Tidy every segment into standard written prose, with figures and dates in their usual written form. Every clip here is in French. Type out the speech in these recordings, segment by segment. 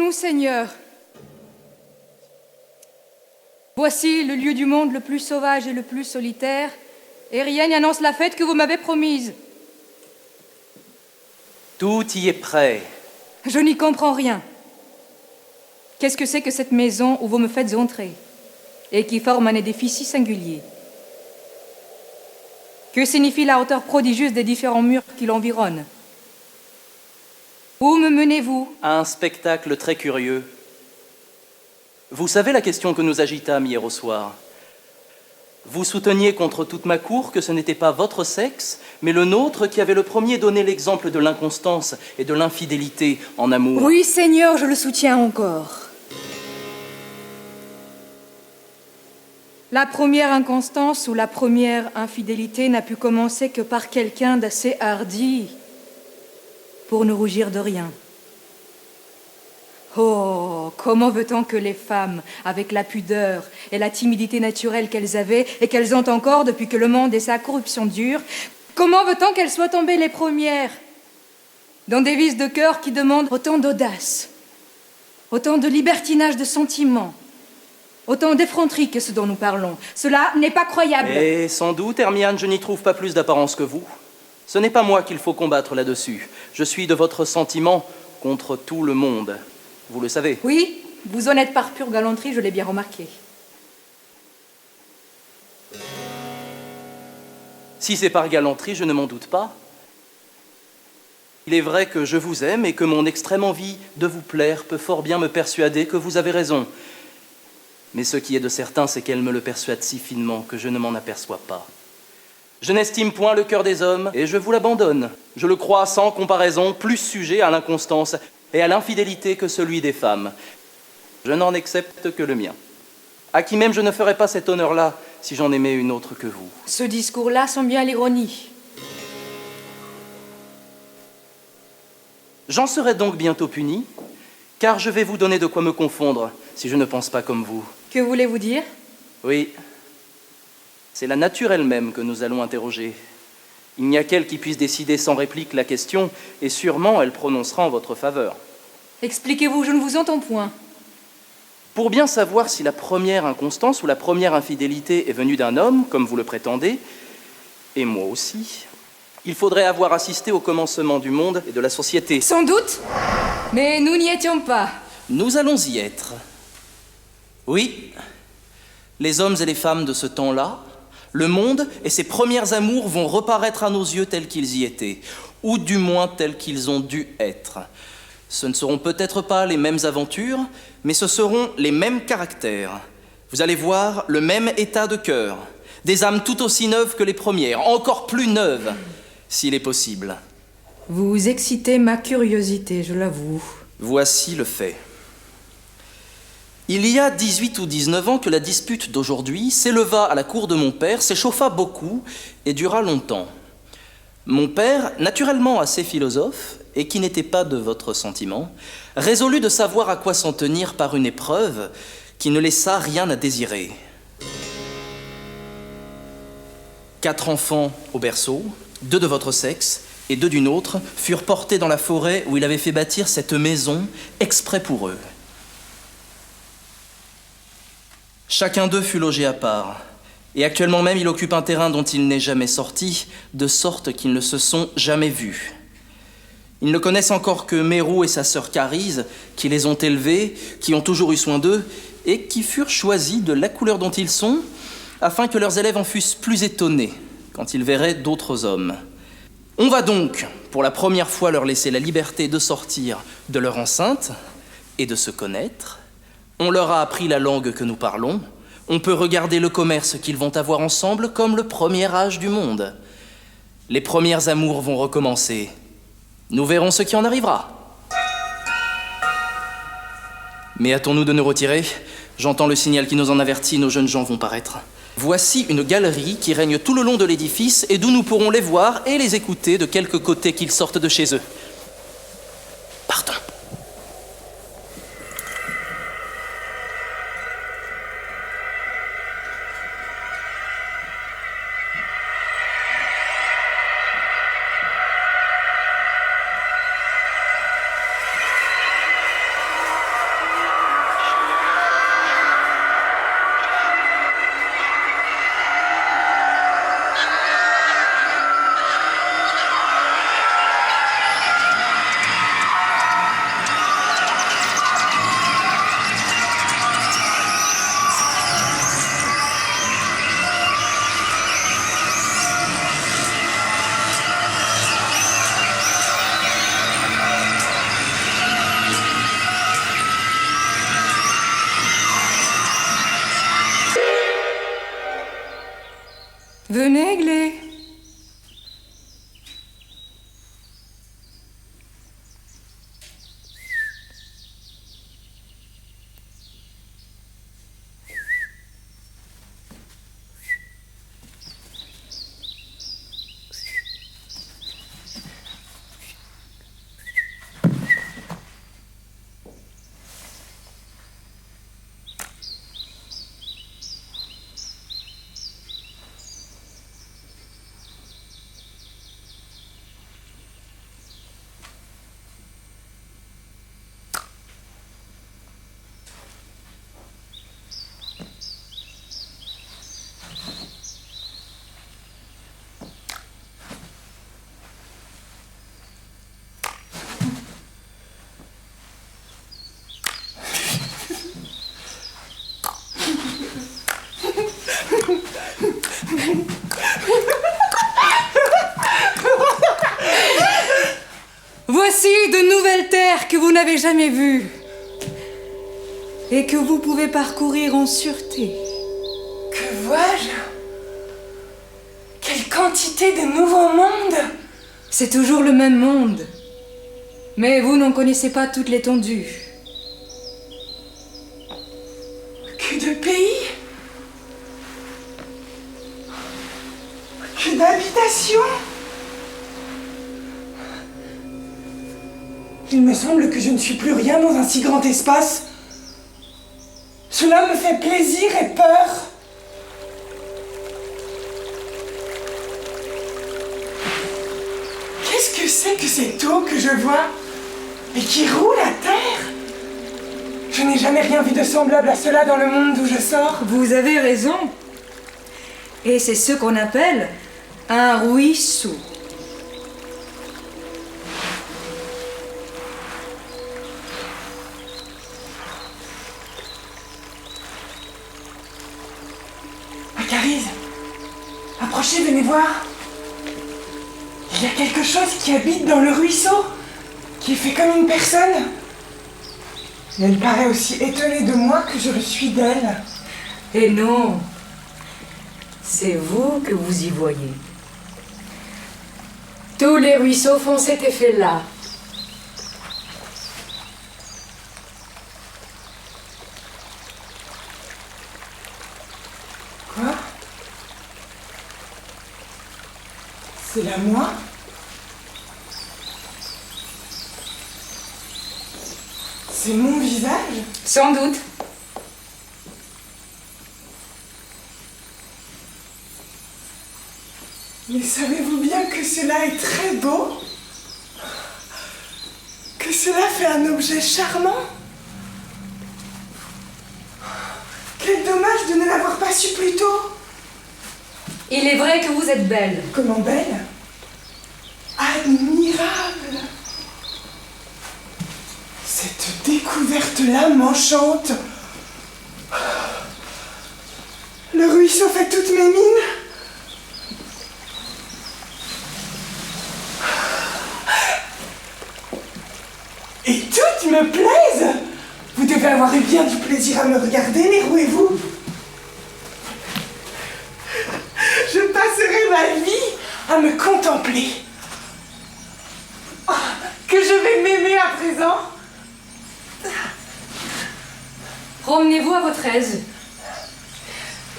nous, Seigneur. Voici le lieu du monde le plus sauvage et le plus solitaire, et rien n'y annonce la fête que vous m'avez promise. Tout y est prêt. Je n'y comprends rien. Qu'est-ce que c'est que cette maison où vous me faites entrer, et qui forme un édifice si singulier? Que signifie la hauteur prodigieuse des différents murs qui l'environnent? Où me menez-vous? À un spectacle très curieux. Vous savez la question que nous agitâmes hier au soir. Vous souteniez contre toute ma cour que ce n'était pas votre sexe, mais le nôtre qui avait le premier donné l'exemple de l'inconstance et de l'infidélité en amour. Oui, Seigneur, je le soutiens encore. La première inconstance ou la première infidélité n'a pu commencer que par quelqu'un d'assez hardi pour ne rougir de rien. Oh, comment veut-on que les femmes, avec la pudeur et la timidité naturelle qu'elles avaient et qu'elles ont encore depuis que le monde et sa corruption durent, comment veut-on qu'elles soient tombées les premières dans des vices de cœur qui demandent autant d'audace, autant de libertinage de sentiments, autant d'effronterie que ce dont nous parlons? Cela n'est pas croyable. Et sans doute, Hermiane, je n'y trouve pas plus d'apparence que vous. Ce n'est pas moi qu'il faut combattre là-dessus. Je suis de votre sentiment contre tout le monde. Vous le savez. Oui, vous en êtes par pure galanterie, je l'ai bien remarqué. Si c'est par galanterie, je ne m'en doute pas. Il est vrai que je vous aime et que mon extrême envie de vous plaire peut fort bien me persuader que vous avez raison. Mais ce qui est de certain, c'est qu'elle me le persuade si finement que je ne m'en aperçois pas. Je n'estime point le cœur des hommes et je vous l'abandonne. Je le crois sans comparaison plus sujet à l'inconstance et à l'infidélité que celui des femmes. Je n'en accepte que le mien. À qui même je ne ferais pas cet honneur-là si j'en aimais une autre que vous. Ce discours-là sent bien l'ironie. J'en serai donc bientôt puni, car je vais vous donner de quoi me confondre si je ne pense pas comme vous. Que voulez-vous dire? Oui, c'est la nature elle-même que nous allons interroger. Il n'y a qu'elle qui puisse décider sans réplique la question, et sûrement elle prononcera en votre faveur. Expliquez-vous, je ne vous entends point. Pour bien savoir si la première inconstance ou la première infidélité est venue d'un homme, comme vous le prétendez, et moi aussi, il faudrait avoir assisté au commencement du monde et de la société. Sans doute, mais nous n'y étions pas. Nous allons y être. Oui, les hommes et les femmes de ce temps-là, le monde et ses premières amours vont reparaître à nos yeux tels qu'ils y étaient, ou du moins tels qu'ils ont dû être. Ce ne seront peut-être pas les mêmes aventures, mais ce seront les mêmes caractères. Vous allez voir le même état de cœur, des âmes tout aussi neuves que les premières, encore plus neuves, s'il est possible. Vous excitez ma curiosité, je l'avoue. Voici le fait. Il y a 18 ou 19 ans que la dispute d'aujourd'hui s'éleva à la cour de mon père, s'échauffa beaucoup et dura longtemps. Mon père, naturellement assez philosophe, et qui n'était pas de votre sentiment, résolut de savoir à quoi s'en tenir par une épreuve qui ne laissa rien à désirer. 4 enfants au berceau, 2 de votre sexe et 2 d'une autre, furent portés dans la forêt où il avait fait bâtir cette maison exprès pour eux. Chacun d'eux fut logé à part, et actuellement même il occupe un terrain dont il n'est jamais sorti, de sorte qu'ils ne se sont jamais vus. Ils ne connaissent encore que Mérou et sa sœur Carise, qui les ont élevés, qui ont toujours eu soin d'eux, et qui furent choisis de la couleur dont ils sont, afin que leurs élèves en fussent plus étonnés quand ils verraient d'autres hommes. On va donc, pour la première fois, leur laisser la liberté de sortir de leur enceinte et de se connaître. On leur a appris la langue que nous parlons. On peut regarder le commerce qu'ils vont avoir ensemble comme le premier âge du monde. Les premières amours vont recommencer. Nous verrons ce qui en arrivera. Mais hâtons-nous de nous retirer. J'entends le signal qui nous en avertit, nos jeunes gens vont paraître. Voici une galerie qui règne tout le long de l'édifice et d'où nous pourrons les voir et les écouter de quelque côté qu'ils sortent de chez eux. Partons. Venez, Glé. Voici de nouvelles terres que vous n'avez jamais vues et que vous pouvez parcourir en sûreté. Que vois-je? Quelle quantité de nouveaux mondes! C'est toujours le même monde, mais vous n'en connaissez pas toute l'étendue. Que de pays! Que d'habitations! Il me semble que je ne suis plus rien dans un si grand espace. Cela me fait plaisir et peur. Qu'est-ce que c'est que cette eau que je vois et qui roule à terre? Je n'ai jamais rien vu de semblable à cela dans le monde d'où je sors. Vous avez raison. Et c'est ce qu'on appelle un ruisseau. Carise, approchez, venez voir. Il y a quelque chose qui habite dans le ruisseau, qui est fait comme une personne. Et elle paraît aussi étonnée de moi que je le suis d'elle. Et non, c'est vous que vous y voyez. Tous les ruisseaux font cet effet-là. Quoi? C'est là moi? C'est mon visage? Sans doute. Mais savez-vous bien que cela est très beau? Que cela fait un objet charmant? Quel dommage de ne l'avoir pas su plus tôt! Il est vrai que vous êtes belle. Comment belle? Admirable! Cette découverte-là m'enchante. Le ruisseau fait toutes mes mines. Et toutes me plaisent. Vous devez avoir eu bien du plaisir à me regarder, Mérou et vous. Je passerai ma vie à me contempler. Oh, que je vais m'aimer à présent. Promenez-vous à votre aise.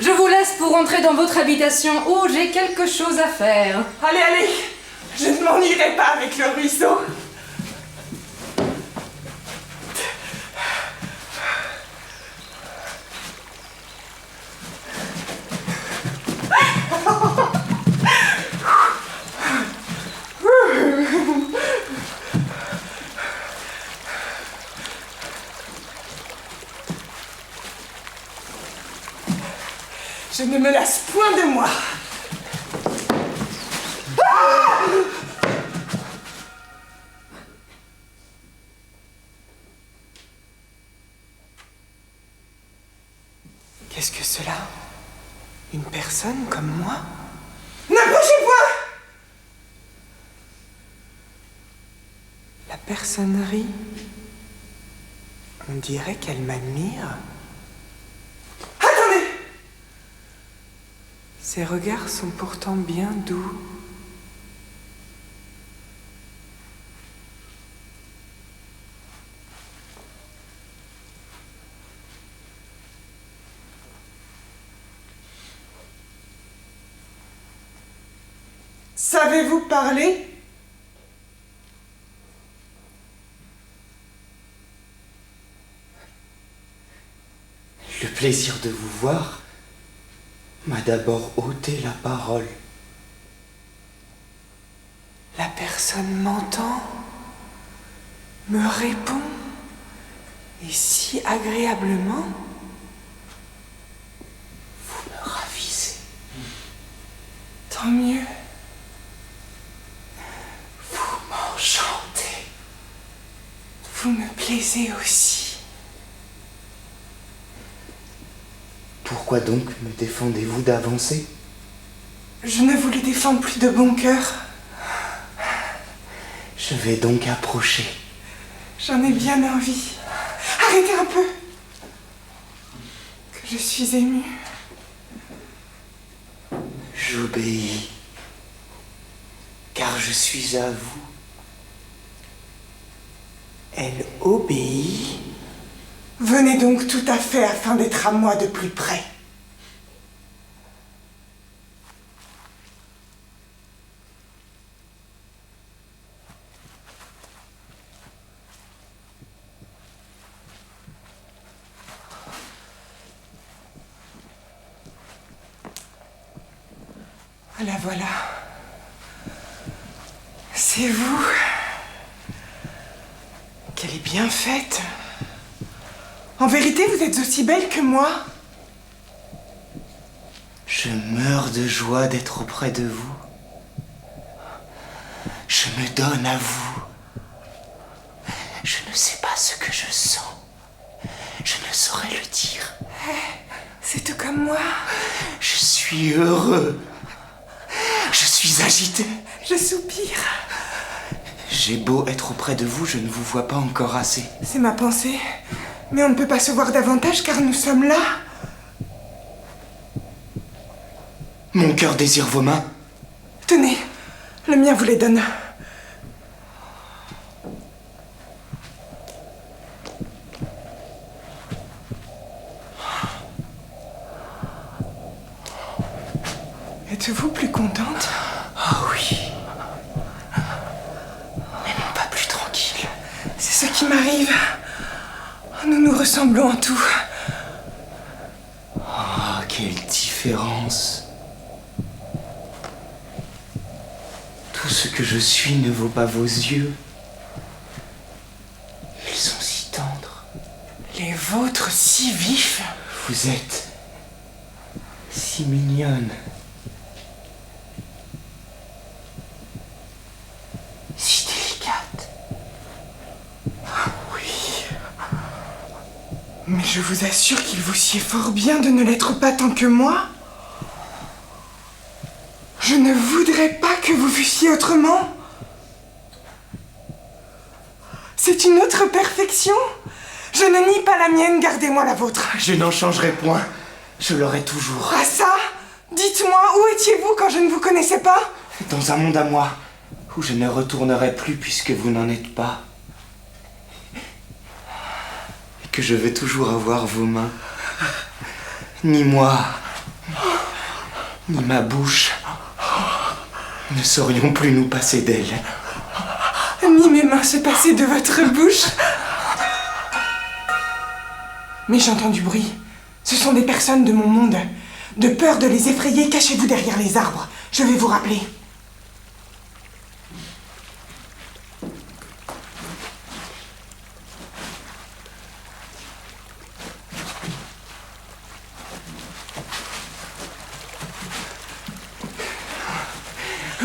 Je vous laisse pour rentrer dans votre habitation où j'ai quelque chose à faire. Allez, allez, je ne m'ennuierai pas avec le ruisseau. Je ne me lasse point de moi. Ah! Qu'est-ce que cela? Une personne comme moi? N'approchez point! La personne rit. On dirait qu'elle m'admire. Attendez! Ces regards sont pourtant bien doux. Savez-vous parler ? Le plaisir de vous voir m'a d'abord ôté la parole. La personne m'entend, me répond, et si agréablement. Vous me ravissez. Tant mieux. Vous m'enchantez. Vous me plaisez aussi. Pourquoi donc me défendez-vous d'avancer ? Je ne vous les défends plus de bon cœur. Je vais donc approcher. J'en ai bien envie. Arrêtez un peu. Que je suis émue. J'obéis, car je suis à vous. Elle obéit. Venez donc tout à fait afin d'être à moi de plus près. La voilà. C'est vous. Qu'elle est bien faite. En vérité, vous êtes aussi belle que moi. Je meurs de joie d'être auprès de vous. Je me donne à vous. Je ne sais pas ce que je sens. Je ne saurais le dire. C'est tout comme moi. Je suis heureux. Je suis agité. Je soupire. J'ai beau être auprès de vous, je ne vous vois pas encore assez. C'est ma pensée. Mais on ne peut pas se voir davantage car nous sommes là. Mon cœur désire vos mains. Tenez, le mien vous les donne. Êtes-vous plus contente ? Oh oui. Mais non pas plus tranquille. C'est ce qui m'arrive. Nous nous ressemblons en tout. Oh, quelle différence. Tout ce que je suis ne vaut pas vos yeux. Ils sont si tendres. Les vôtres si vifs. Vous êtes si mignonne. Si délicate. Oui. Mais je vous assure qu'il vous sied fort bien de ne l'être pas tant que moi. Je ne voudrais pas que vous fussiez autrement. C'est une autre perfection. Je ne nie pas la mienne, gardez-moi la vôtre. Je n'en changerai point. Je l'aurai toujours. Ah ça ? Dites-moi, où étiez-vous quand je ne vous connaissais pas ? Dans un monde à moi, où je ne retournerai plus puisque vous n'en êtes pas. Et que je vais toujours avoir vos mains. Ni moi, ni ma bouche ne saurions plus nous passer d'elle. Ni mes mains se passer de votre bouche. Mais j'entends du bruit. Ce sont des personnes de mon monde. De peur de les effrayer, cachez-vous derrière les arbres. Je vais vous rappeler.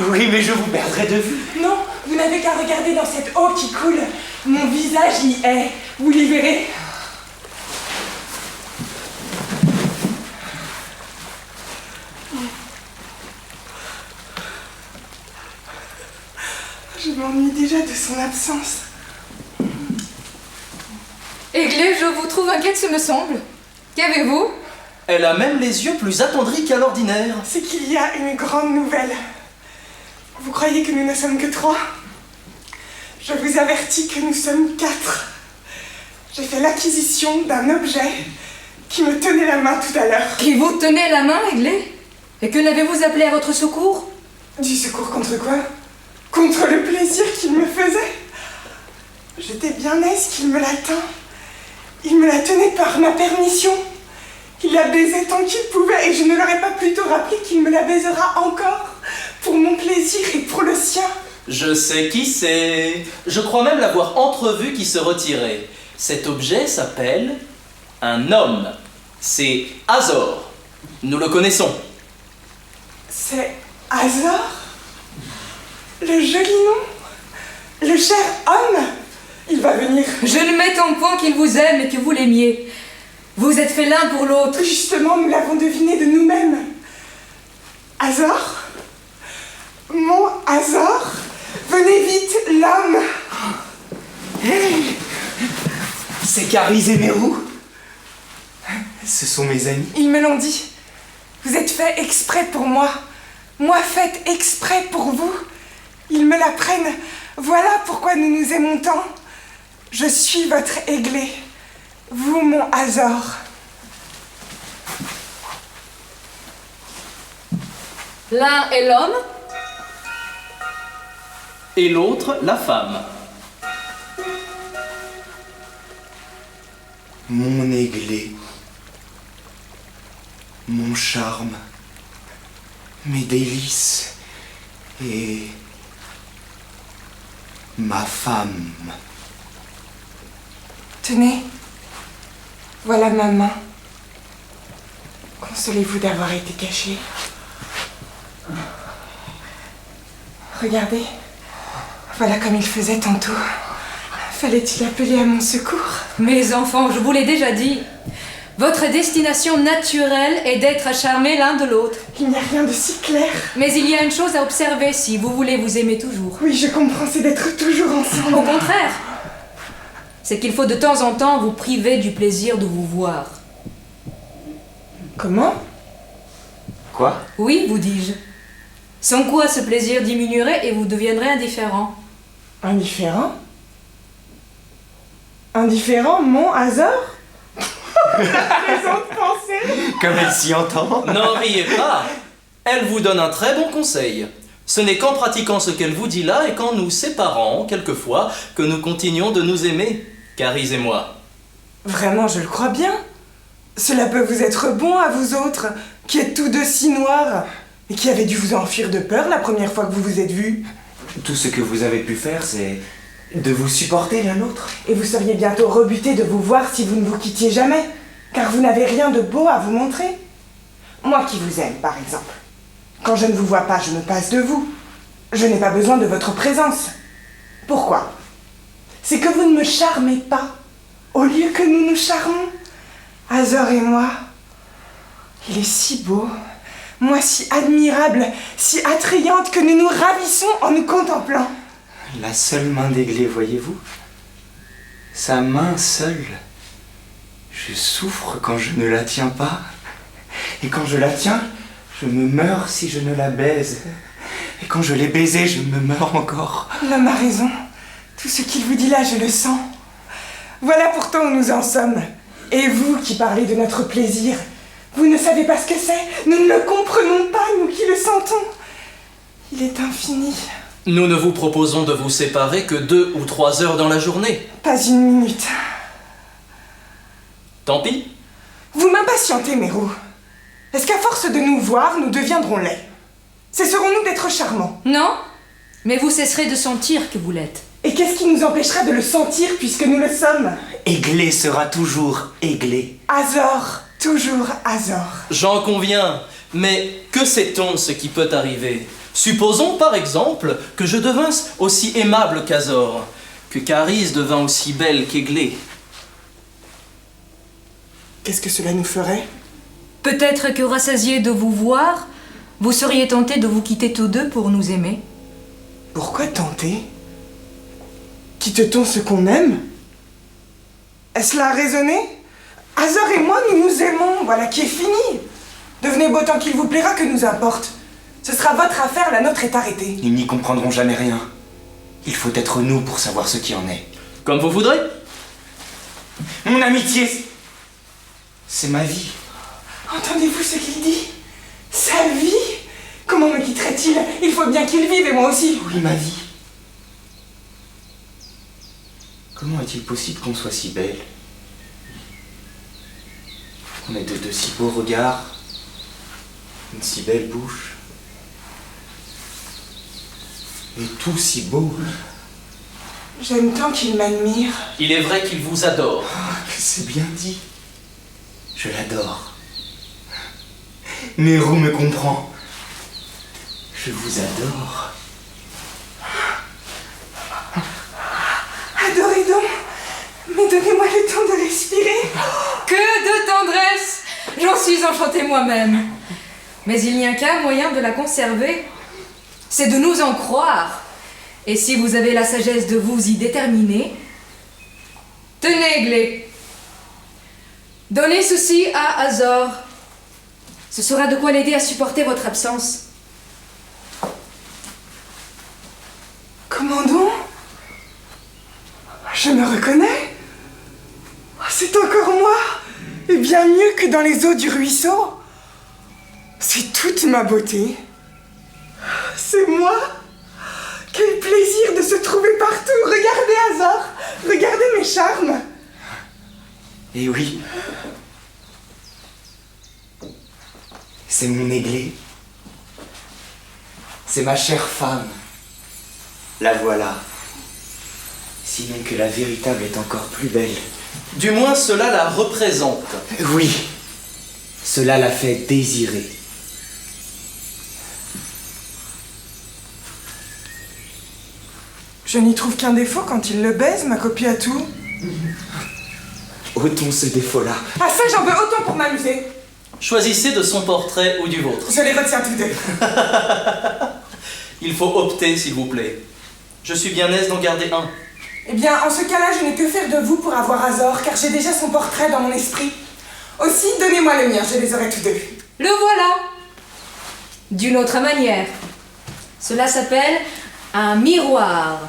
Oui, mais je vous perdrai de vue. Non, vous n'avez qu'à regarder dans cette eau qui coule. Mon visage y est. Vous l'y verrez. Je m'ennuie déjà de son absence. Églé, je vous trouve inquiète, ce me semble. Qu'avez-vous ? Elle a même les yeux plus attendris qu'à l'ordinaire. C'est qu'il y a une grande nouvelle. Vous croyez que nous ne sommes que 3? Je vous avertis que nous sommes 4. J'ai fait l'acquisition d'un objet qui me tenait la main tout à l'heure. Qui vous tenait la main, Aiglé? Et que n'avez-vous appelé à votre secours? Du secours contre quoi? Contre le plaisir qu'il me faisait. J'étais bien aise qu'il me la tint. Il me la tenait par ma permission. Il la baisait tant qu'il pouvait et je ne leur ai pas plutôt rappelé qu'il me la baisera encore pour mon plaisir et pour le sien. Je sais qui c'est. Je crois même l'avoir entrevu qui se retirait. Cet objet s'appelle un homme. C'est Azor. Nous le connaissons. C'est Azor? Le joli nom? Le cher homme? Il va venir. Je ne m'étonne point qu'il vous aime et que vous l'aimiez. Vous êtes faits l'un pour l'autre. Justement, nous l'avons deviné de nous-mêmes. Azor? Mon Azor? Venez vite, l'homme! Hey! C'est Caris et Mérou. Ce sont mes amis. Ils me l'ont dit. Vous êtes fait exprès pour moi. Moi faite exprès pour vous. Ils me l'apprennent. Voilà pourquoi nous nous aimons tant. Je suis votre Aiglé. Vous, mon Azor. L'un est l'homme, Et l'autre, la femme. Mon Aiglé. Mon charme. Mes délices. Et... ma femme. Tenez. Voilà ma main. Consolez-vous d'avoir été caché. Regardez. Voilà comme il faisait tantôt. Fallait-il appeler à mon secours? mes enfants, je vous l'ai déjà dit. Votre destination naturelle est d'être charmés l'un de l'autre. Il n'y a rien de si clair. Mais il y a une chose à observer si vous voulez vous aimer toujours. Oui, je comprends, c'est d'être toujours ensemble. Au contraire, c'est qu'il faut de temps en temps vous priver du plaisir de vous voir. Comment? Quoi? Oui, vous dis-je. Sans quoi ce plaisir diminuerait et vous deviendrez indifférent. Indifférent? Indifférent, mon Azor? Raison de penser. Comme elle s'y entend. N'en riez pas. Elle vous donne un très bon conseil. Ce n'est qu'en pratiquant ce qu'elle vous dit là et qu'en nous séparant, quelquefois, que nous continuons de nous aimer, Caris et moi. Vraiment, je le crois bien. Cela peut vous être bon à vous autres, qui êtes tous deux si noirs, et qui avez dû vous enfuir de peur la première fois que vous vous êtes vus. Tout ce que vous avez pu faire, c'est de vous supporter l'un l'autre. Et vous seriez bientôt rebutés de vous voir si vous ne vous quittiez jamais, car vous n'avez rien de beau à vous montrer. Moi qui vous aime, par exemple. Quand je ne vous vois pas, je me passe de vous. Je n'ai pas besoin de votre présence. Pourquoi? C'est que vous ne me charmez pas, au lieu que nous nous charmons. Azor et moi, il est si beau, moi si admirable, si attrayante que nous nous ravissons en nous contemplant. La seule main d'Aiglé, voyez-vous? Sa main seule. Je souffre quand je ne la tiens pas. Et quand je la tiens, je me meurs si je ne la baise. Et quand je l'ai baisée, je me meurs encore. L'homme a raison. Tout ce qu'il vous dit là, je le sens. Voilà pourtant où nous en sommes. Et vous qui parlez de notre plaisir, vous ne savez pas ce que c'est. Nous ne le comprenons pas, nous qui le sentons. Il est infini. Nous ne vous proposons de vous séparer que 2 ou 3 heures dans la journée. Pas une minute. Tant pis. Vous m'impatientez, Mérou. Est-ce qu'à force de nous voir, nous deviendrons laids? Cesserons-nous d'être charmants? Non, mais vous cesserez de sentir que vous l'êtes. Et qu'est-ce qui nous empêchera de le sentir puisque nous le sommes? Aiglé sera toujours Aiglé. Azor, toujours Azor. J'en conviens, mais que sait-on ce qui peut arriver? Supposons par exemple que je devinsse aussi aimable qu'Azor, que Caris devint aussi belle qu'Aiglé. Qu'est-ce que cela nous ferait? Peut-être que rassasiés de vous voir, vous seriez tentés de vous quitter tous deux pour nous aimer. Pourquoi tenter? Quitte-t-on ce qu'on aime? Est-ce là raisonné? Azor et moi, nous nous aimons, voilà qui est fini. Devenez beau tant qu'il vous plaira, que nous importe. Ce sera votre affaire, la nôtre est arrêtée. Ils n'y comprendront jamais rien. Il faut être nous pour savoir ce qui en est. Comme vous voudrez. Mon amitié, c'est ma vie. Entendez-vous ce qu'il dit? Sa vie? Comment me quitterait-il? Il faut bien qu'il vive, et moi aussi. Oui, ma vie. Comment est-il possible qu'on soit si belle? Qu'on ait de si beaux regards, une si belle bouche, et tout si beau. J'aime tant qu'il m'admire. Il est vrai qu'il vous adore. C'est bien dit. Je l'adore. Mérou me comprend. Je vous adore. Adorez donc. Mais donnez-moi le temps de respirer. Que de tendresse! J'en suis enchantée moi-même. Mais il n'y a qu'un moyen de la conserver, c'est de nous en croire. Et si vous avez la sagesse de vous y déterminer, tenez, Glé. Donnez ceci à Azor. Ce sera de quoi l'aider à supporter votre absence. Comment donc? Je me reconnais. C'est encore moi. Et bien mieux que dans les eaux du ruisseau. C'est toute ma beauté. C'est moi. Quel plaisir de se trouver partout. Regardez Azor. Regardez mes charmes. Et oui. C'est mon Églé. C'est ma chère femme. La voilà. Sinon que la véritable est encore plus belle. Du moins, cela la représente. Oui. Cela la fait désirer. Je n'y trouve qu'un défaut quand il le baise, ma copie à tout. Ôtons ce défaut-là. Ah ça, j'en veux autant pour m'amuser. Choisissez de son portrait ou du vôtre. Je les retiens tous deux. Il faut opter, s'il vous plaît. Je suis bien aise d'en garder un. Eh bien, en ce cas-là, je n'ai que faire de vous pour avoir Azor, car j'ai déjà son portrait dans mon esprit. Aussi, donnez-moi le mien, je les aurai tous deux. Le voilà. D'une autre manière. Cela s'appelle un miroir.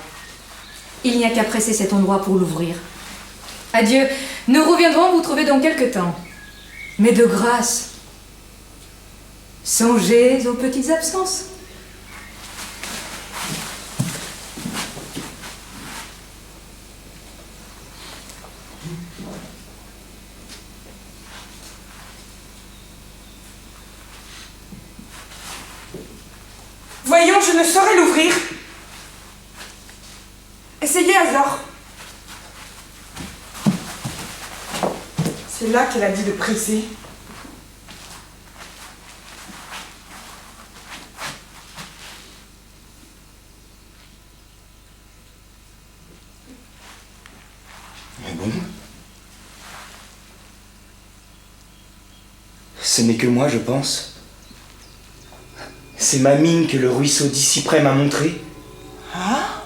Il n'y a qu'à presser cet endroit pour l'ouvrir. Adieu. Nous reviendrons vous trouver dans quelque temps. Mais de grâce, songez aux petites absences. Voyons, je ne saurais l'ouvrir. Essayez, Azor. C'est là qu'elle a dit de presser. Mais bon. Ce n'est que moi, je pense. C'est ma mine que le ruisseau d'Icyprès m'a montré. Ah,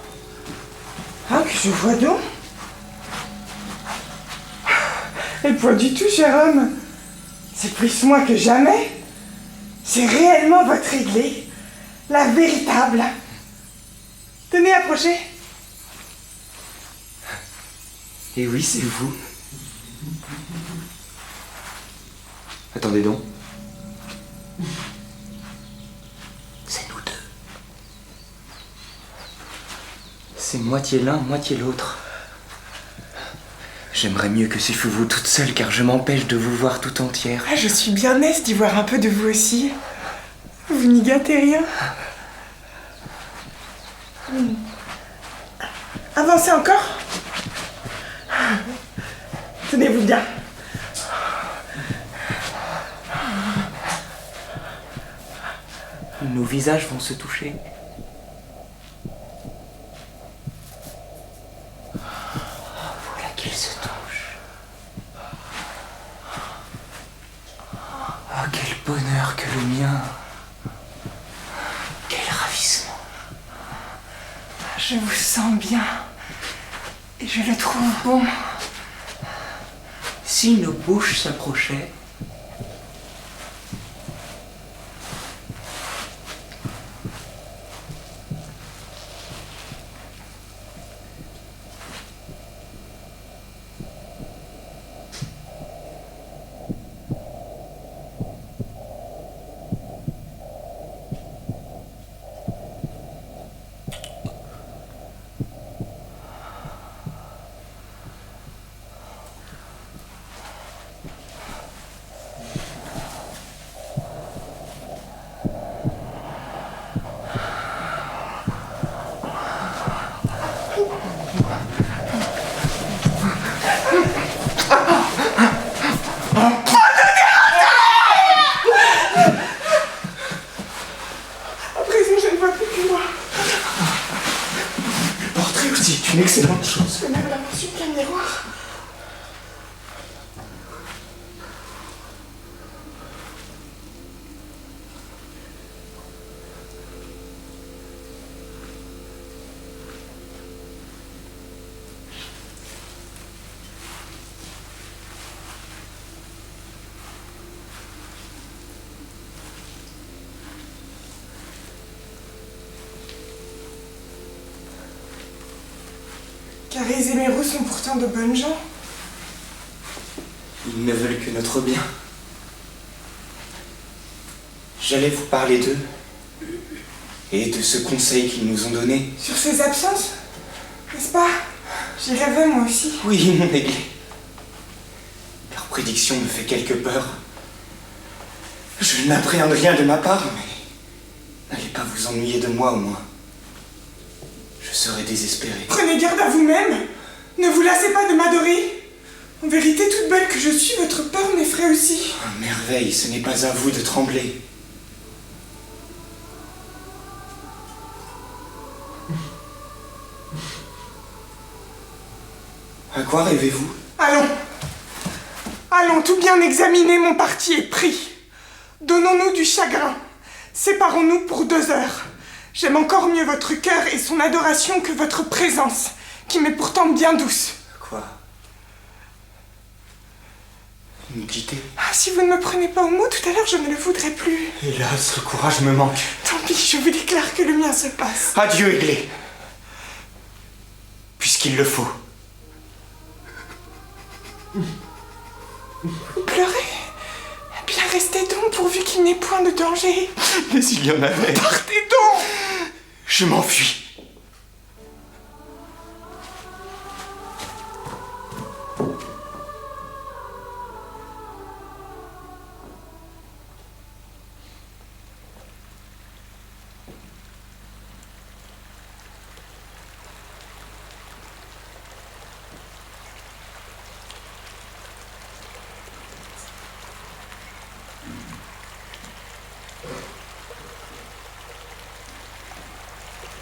que je vois donc. Et pas du tout, cher homme. C'est plus moi que jamais. C'est réellement votre Églé. La véritable. Tenez, approchez. Et oui, c'est vous. Attendez donc. C'est nous deux. C'est moitié l'un, moitié l'autre. J'aimerais mieux que ce fût vous toute seule, car je m'empêche de vous voir tout entière. Ah, je suis bien aise d'y voir un peu de vous aussi. Vous n'y gâtez rien. Avancez encore. Tenez-vous bien. Nos visages vont se toucher. Voilà qu'ils se touchent. Oh, quel bonheur que le mien. Quel ravissement. Je vous sens bien. Et je le trouve bon. Si nos bouches s'approchaient, à présent, je ne vois plus que moi. le portrait aussi est une excellente chose. Je n'avais l'invention qu'un miroir. Caris et Mérou sont pourtant de bonnes gens. Ils ne veulent que notre bien. J'allais vous parler d'eux et de ce conseil qu'ils nous ont donné. Sur ses absences, n'est-ce pas? J'y rêvais moi aussi. Oui, mon aiglé. Leur prédiction me fait quelque peur. Je n'appréhende rien de ma part, mais n'allez pas vous ennuyer de moi au moins. Je serai désespéré. Prenez garde à vous-même. Ne vous lassez pas de m'adorer. En vérité, toute belle que je suis, votre peur m'effraie aussi. Oh, merveille, ce n'est pas à vous de trembler. À quoi rêvez-vous? Allons. Allons tout bien examiner, mon parti est pris. Donnons-nous du chagrin. Séparons-nous pour 2 heures. J'aime encore mieux votre cœur et son adoration que votre présence, qui m'est pourtant bien douce. Quoi? Vous me quittez? Ah, si vous ne me prenez pas au mot, tout à l'heure, je ne le voudrais plus. Hélas, le courage me manque. Tant pis, je vous déclare que le mien se passe. Adieu, Aiglé. Puisqu'il le faut. Vous pleurez? Eh bien, restez donc, pourvu qu'il n'y ait point de danger. Mais s'il y en avait... Partez donc! Je m'enfuis.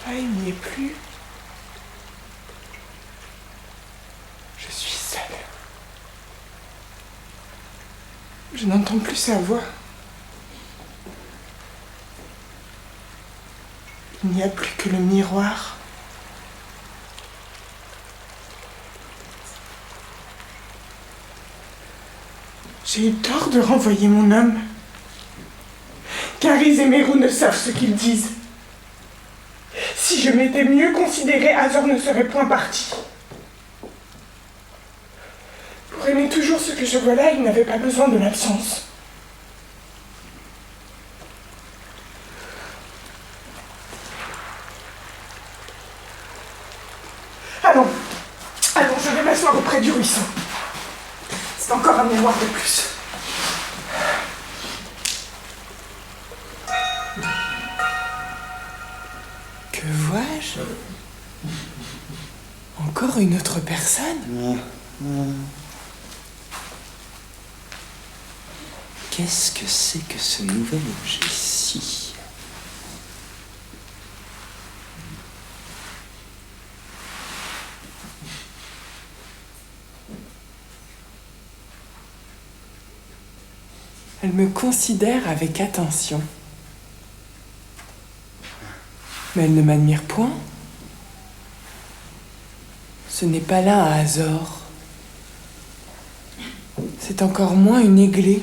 Ah, il n'y est plus. Je suis seule. Je n'entends plus sa voix. Il n'y a plus que le miroir. J'ai eu tort de renvoyer mon homme. Caris et Mérou ne savent ce qu'ils disent. Si je m'étais mieux considérée, Azor ne serait point parti. Pour aimer toujours ce que je vois là, il n'avait pas besoin de l'absence. Allons, je vais m'asseoir auprès du ruisseau. C'est encore un miroir de plus. Que vois-je? Encore une autre personne? Qu'est-ce que c'est que ce nouvel objet-ci? Elle me considère avec attention. Mais elle ne m'admire point. Ce n'est pas là un Azor. C'est encore moins une Églée.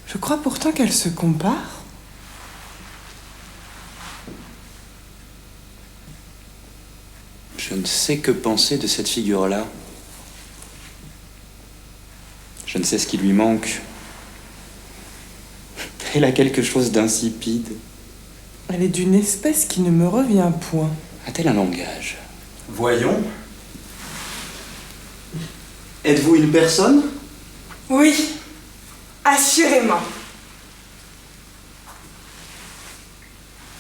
Je crois pourtant qu'elle se compare. Je ne sais que penser de cette figure-là. Je ne sais ce qui lui manque. Elle a quelque chose d'insipide. Elle est d'une espèce qui ne me revient point. A-t-elle un langage? Voyons. Êtes-vous une personne? Oui, assurément.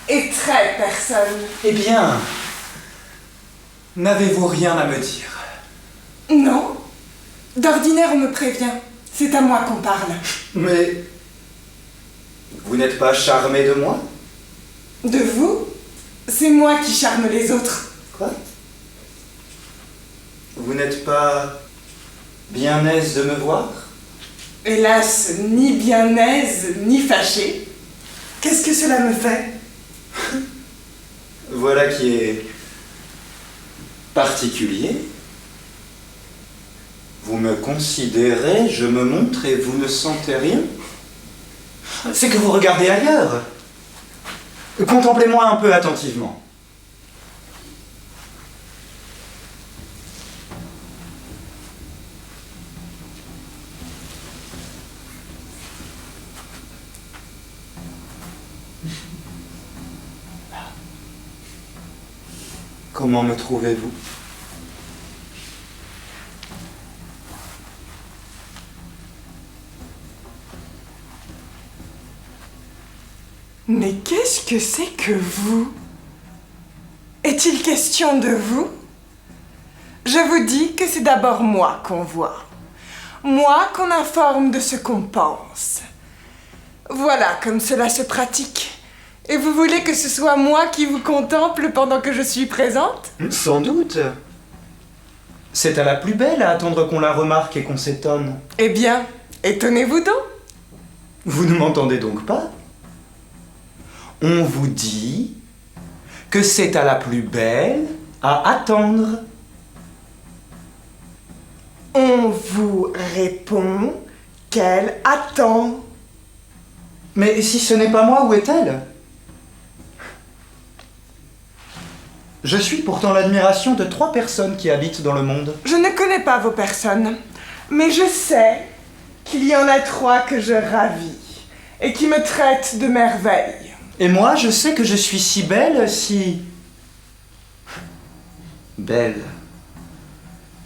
Et très personne. Eh bien, n'avez-vous rien à me dire? Non. D'ordinaire, on me prévient. C'est à moi qu'on parle. Mais vous n'êtes pas charmé de moi? De vous? C'est moi qui charme les autres. Quoi? Vous n'êtes pas bien aise de me voir? Hélas, ni bien aise, ni fâchée. Qu'est-ce que cela me fait? Voilà qui est particulier. Vous me considérez, je me montre et vous ne sentez rien? C'est que vous regardez ailleurs. Contemplez-moi un peu attentivement. Comment me trouvez-vous? Mais qu'est-ce que c'est que vous? Est-il question de vous? Je vous dis que c'est d'abord moi qu'on voit. Moi qu'on informe de ce qu'on pense. Voilà comme cela se pratique. Et vous voulez que ce soit moi qui vous contemple pendant que je suis présente? Sans doute. C'est à la plus belle à attendre qu'on la remarque et qu'on s'étonne. Eh bien, étonnez-vous donc. Vous ne m'entendez donc pas? On vous dit que c'est à la plus belle à attendre. On vous répond qu'elle attend. Mais si ce n'est pas moi, où est-elle? Je suis pourtant l'admiration de 3 personnes qui habitent dans le monde. Je ne connais pas vos personnes, mais je sais qu'il y en a 3 que je ravis et qui me traitent de merveille. Et moi, je sais que je suis si belle, si belle,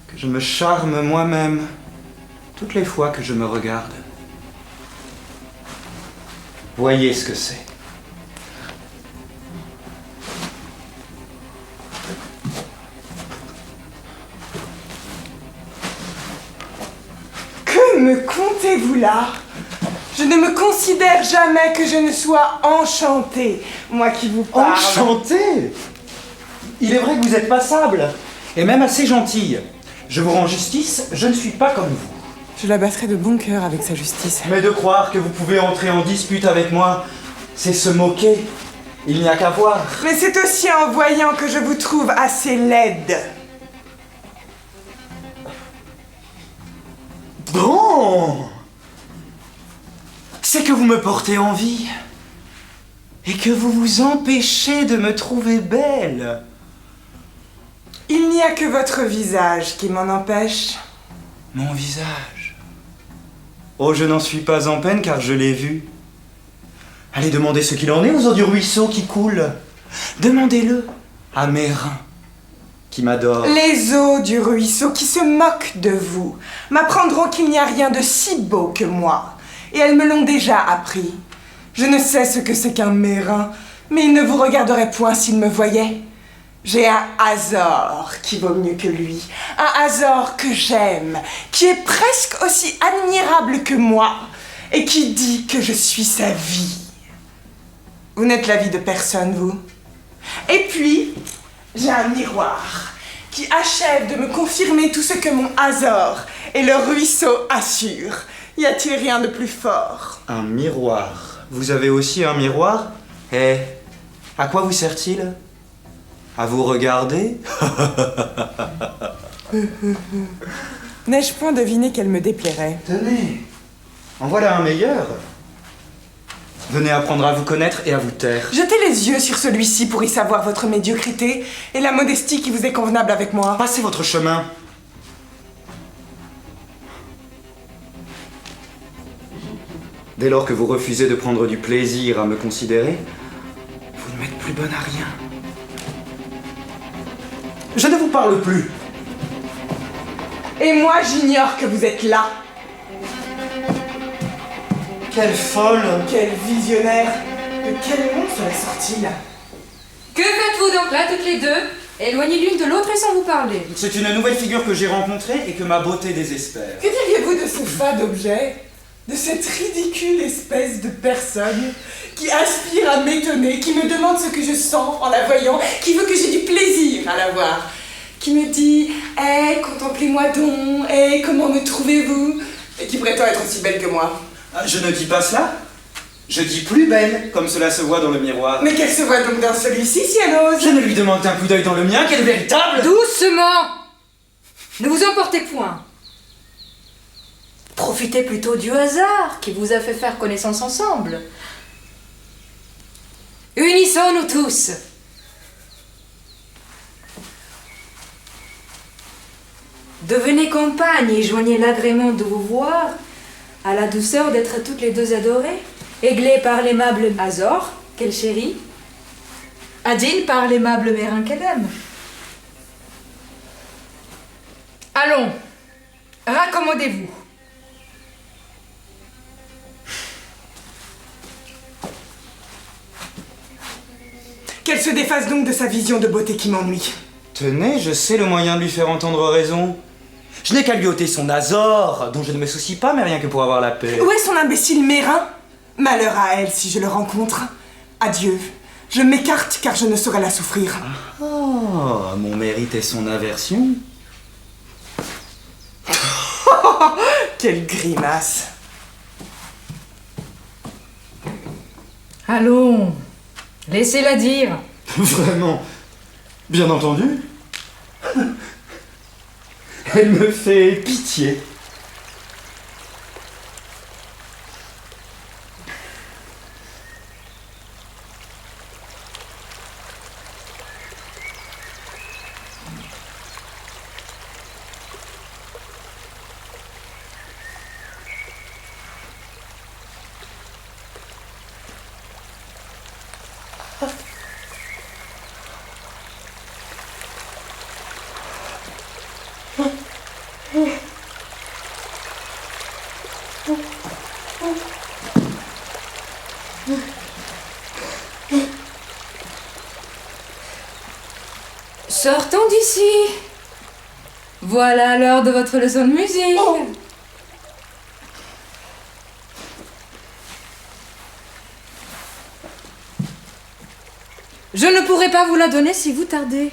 que je me charme moi-même toutes les fois que je me regarde. Voyez ce que c'est. Que me contez-vous là? Je ne me considère jamais que je ne sois enchantée, moi qui vous parle. Enchantée! Il est vrai que vous êtes passable, et même assez gentille. Je vous rends justice, je ne suis pas comme vous. Je l'abattrai de bon cœur avec sa justice. Mais de croire que vous pouvez entrer en dispute avec moi, c'est se moquer. Il n'y a qu'à voir. Mais c'est aussi en voyant que je vous trouve assez laide. Bon! C'est que vous me portez envie. Et que vous vous empêchez de me trouver belle. Il n'y a que votre visage qui m'en empêche. Mon visage. Oh, je n'en suis pas en peine car je l'ai vu. Allez demander ce qu'il en est aux eaux du ruisseau qui coulent. Demandez-le à mes reins qui m'adorent. Les eaux du ruisseau qui se moquent de vous m'apprendront qu'il n'y a rien de si beau que moi. Et elles me l'ont déjà appris. Je ne sais ce que c'est qu'un mérin, mais il ne vous regarderait point s'il me voyait. J'ai un Azor qui vaut mieux que lui. Un Azor que j'aime, qui est presque aussi admirable que moi, et qui dit que je suis sa vie. Vous n'êtes la vie de personne, vous. Et puis, j'ai un miroir qui achève de me confirmer tout ce que mon Azor et le ruisseau assurent. Y a-t-il rien de plus fort? Un miroir. Vous avez aussi un miroir? Eh, à quoi vous sert-il? À vous regarder? N'ai-je point deviné qu'elle me déplairait? Tenez, en voilà un meilleur. Venez apprendre à vous connaître et à vous taire. Jetez les yeux sur celui-ci pour y savoir votre médiocrité et la modestie qui vous est convenable avec moi. Passez votre chemin. Dès lors que vous refusez de prendre du plaisir à me considérer, vous ne m'êtes plus bonne à rien. Je ne vous parle plus. Et moi, j'ignore que vous êtes là. Quelle folle! Quel visionnaire! De quel monde serait sorti là? Que faites-vous donc là, toutes les deux? Éloignez l'une de l'autre et sans vous parler. C'est une nouvelle figure que j'ai rencontrée et que ma beauté désespère. Que diriez-vous de ce fade objet? De cette ridicule espèce de personne qui aspire à m'étonner, qui me demande ce que je sens en la voyant, qui veut que j'ai du plaisir à la voir, qui me dit « Eh, contemplez-moi donc, eh, comment me trouvez-vous » et qui prétend être aussi belle que moi. Je ne dis pas cela. Je dis plus belle, comme cela se voit dans le miroir. Mais qu'elle se voit donc dans celui-ci si elle ose? Je ne lui demande qu'un coup d'œil dans le mien, qu'elle est véritable. Doucement! Ne vous emportez point. Profitez plutôt du hasard qui vous a fait faire connaissance ensemble. Unissons-nous tous. Devenez compagne et joignez l'agrément de vous voir à la douceur d'être toutes les deux adorées, Églé par l'aimable Azor, qu'elle chérit, Adine par l'aimable Mérin qu'elle aime. Allons, raccommodez-vous. Qu'elle se défasse donc de sa vision de beauté qui m'ennuie. Tenez, je sais le moyen de lui faire entendre raison. Je n'ai qu'à lui ôter son Azor, dont je ne me soucie pas, mais rien que pour avoir la paix. Où est son imbécile Mérin? Malheur à elle si je le rencontre. Adieu. Je m'écarte car je ne saurais la souffrir. Oh, mon mérite est son aversion. Quelle grimace. Allons, laissez-la dire. Vraiment, bien entendu. Elle me fait pitié. Sortons d'ici. Voilà l'heure de votre leçon de musique. Oh. Je ne pourrai pas vous la donner si vous tardez.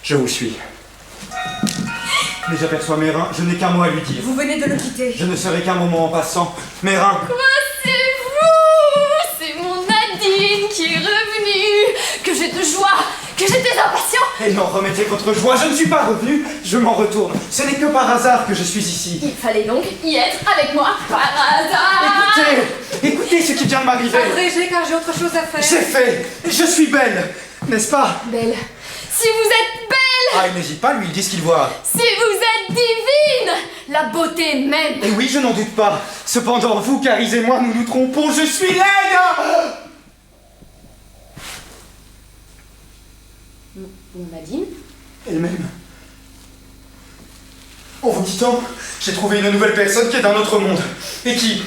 Je vous suis. Mais j'aperçois Mérin, je n'ai qu'un mot à lui dire. Vous venez de le quitter. Je ne serai qu'un moment en passant. Mérin! Quoi, c'est vous? C'est mon Nadine qui est revenue. Que j'étais de joie, que j'étais impatient. Et non, remettez votre joie, je ne suis pas revenu, je m'en retourne. Ce n'est que par hasard que je suis ici. Il fallait donc y être avec moi par hasard. Écoutez ce qui vient de m'arriver. Abrégez car j'ai autre chose à faire. J'ai fait, je suis belle, n'est-ce pas? Belle. Si vous êtes belle, Ah, il n'hésite pas, lui, il dit ce qu'il voit. si vous êtes divine, la beauté même. Et oui, je n'en doute pas. Cependant, vous, Caris et moi, nous nous trompons, je suis laide. Mon Nadine? Elle-même. En vous quittant, j'ai trouvé une nouvelle personne qui est d'un autre monde. Et qui,